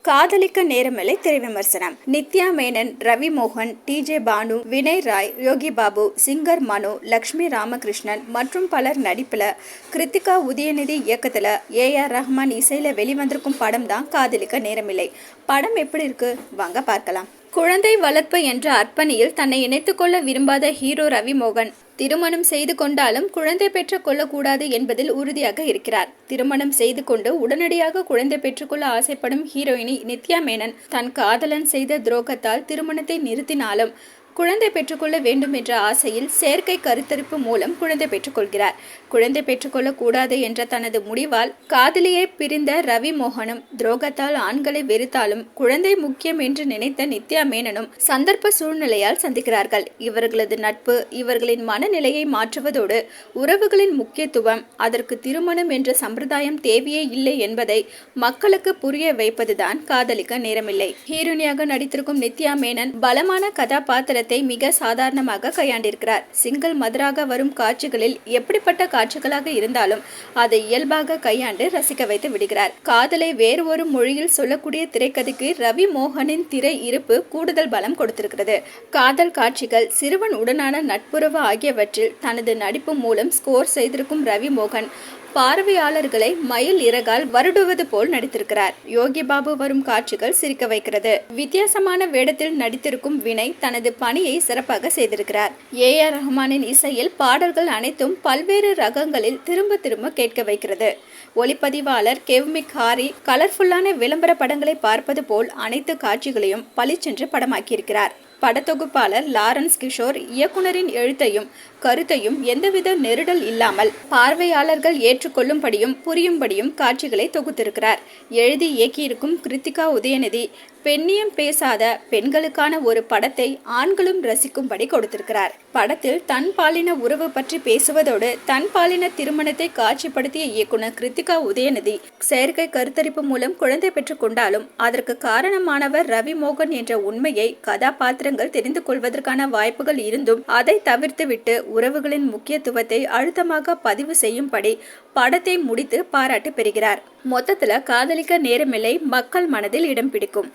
காதலிக்க நேரமில்லை திரை விமர்சனம். நித்யா மேனன், ரவி மோகன், டிஜே பானு, வினய் ராய், யோகி பாபு, சிங்கர் மனு, லக்ஷ்மி ராமகிருஷ்ணன் மற்றும் பலர் நடிப்புல, கிருத்திகா உதயநிதி இயக்கத்துல, AR ரஹ்மான் இசையில வெளிவந்திருக்கும் படம் தான் காதலிக்க நேரமில்லை. படம் எப்படி இருக்கு வாங்க பார்க்கலாம். குழந்தை வளர்ப்பு என்ற அர்ப்பணியில் தன்னை இணைத்துக் கொள்ள விரும்பாத ஹீரோ ரவி மோகன் திருமணம் செய்து கொண்டாலும் குழந்தை பெற்றுக் கொள்ளக்கூடாது என்பதில் உறுதியாக இருக்கிறார். திருமணம் செய்து கொண்டு உடனடியாக குழந்தை பெற்றுக்கொள்ள ஆசைப்படும் ஹீரோயினி நித்யா மேனன் தன் காதலன் செய்த துரோகத்தால் திருமணத்தை நிறுத்தினாலும் குழந்தை பெற்றுக்கொள்ள வேண்டும் என்ற ஆசையில் செயற்கை கருத்தரிப்பு மூலம் குழந்தை பெற்றுக்கொள்கிறார். குழந்தை பெற்றுக்கொள்ளக் கூடாது என்ற தனது முடிவால் காதலியை பிரிந்த ரவி மோகனும் துரோகத்தால் ஆண்களை வெறுத்தாலும் குழந்தை முக்கியம் என்று நினைத்த நித்யா மேனனும் சந்தர்ப்ப சூழ்நிலையால் சந்திக்கிறார்கள். இவர்களது நட்பு இவர்களின் மனநிலையை மாற்றுவதோடு உறவுகளின் முக்கியத்துவம், அதற்கு திருமணம் என்ற சம்பிரதாயம் தேவையே இல்லை என்பதை மக்களுக்கு புரிய வைப்பதுதான் காதலிக்க நேரமில்லை. ஹீரோனியாக நடித்திருக்கும் நித்யா மேனன் பலமான கதாபாத்திரத்தை மிக சாதாரணமாக கையாண்டிருக்கிறார். சிங்கிள் மதராக வரும் காட்சிகளில் எப்படிப்பட்ட காட்சிகளாக இருந்தாலும் அதை இயல்பாக கையாண்டு ரசிக்க வைத்து விடுகிறார். காதலை வேறு ஒரு மொழியில் சொல்லக்கூடிய திரைக்கதைக்கு ரவி மோகனின் திரை இருப்பு கூடுதல் பலம் கொடுத்திருக்கிறது. காதல் காட்சிகள், சிறுவன் உடனான நட்புறவு ஆகியவற்றில் தனது நடிப்பு மூலம் ஸ்கோர் செய்திருக்கும் ரவி மோகன் பார்வையாளர்களை மயில் இறகால் வருடுவது போல் நடித்திருக்கிறார். யோகி பாபு வரும் காட்சிகள் சிரிக்க வைக்கிறது. வித்தியாசமான வேடத்தில் நடித்திருக்கும் வினய் தனது பணியை சிறப்பாக செய்திருக்கிறார். AR ரஹ்மானின் இசையில் பாடல்கள் அனைத்தும் பல்வேறு ரகங்களில் திரும்ப திரும்ப கேட்க வைக்கிறது. ஒளிப்பதிவாளர் கெவ்மிக் ஹாரி கலர்ஃபுல்லான விளம்பர படங்களை பார்ப்பது போல் அனைத்து காட்சிகளையும் பளிச்சென்று படமாக்கியிருக்கிறார். படத்தொகுப்பாளர் லாரன்ஸ் கிஷோர் இயக்குனரின் எழுத்தையும் கருத்தையும் எந்தவித நெருடல் இல்லாமல் பார்வையாளர்கள் ஏற்றுக்கொள்ளும்படியும் புரியும்படியும் காட்சிகளை தொகுத்திருக்கிறார். எழுதி இயக்கியிருக்கும் கிருத்திகா உதயநிதி பெண்ணியம் பேசாத பெண்களுக்கான ஒரு படத்தை ஆண்களும் ரசிக்கும்படி கொடுத்திருக்கிறார். படத்தில் தன் பாலின உறவு பற்றி பேசுவதோடு தன் பாலின திருமணத்தை காட்சிப்படுத்திய இயக்குனர் கிருத்திகா உதயநிதி செயற்கை கருத்தரிப்பு மூலம் குழந்தை பெற்றுக் கொண்டாலும் அதற்கு காரணமானவர் ரவி மோகன் என்ற உண்மையை கதாபாத்திரங்கள் தெரிந்து கொள்வதற்கான வாய்ப்புகள் இருந்தும் அதை தவிர்த்துவிட்டு உறவுகளின் முக்கியத்துவத்தை அழுத்தமாக பதிவு செய்யும்படி படத்தை முடித்து பாராட்டு பெறுகிறார். மொத்தத்துல காதலிக்க நேரமில்லை மக்கள் மனதில் இடம் பிடிக்கும்.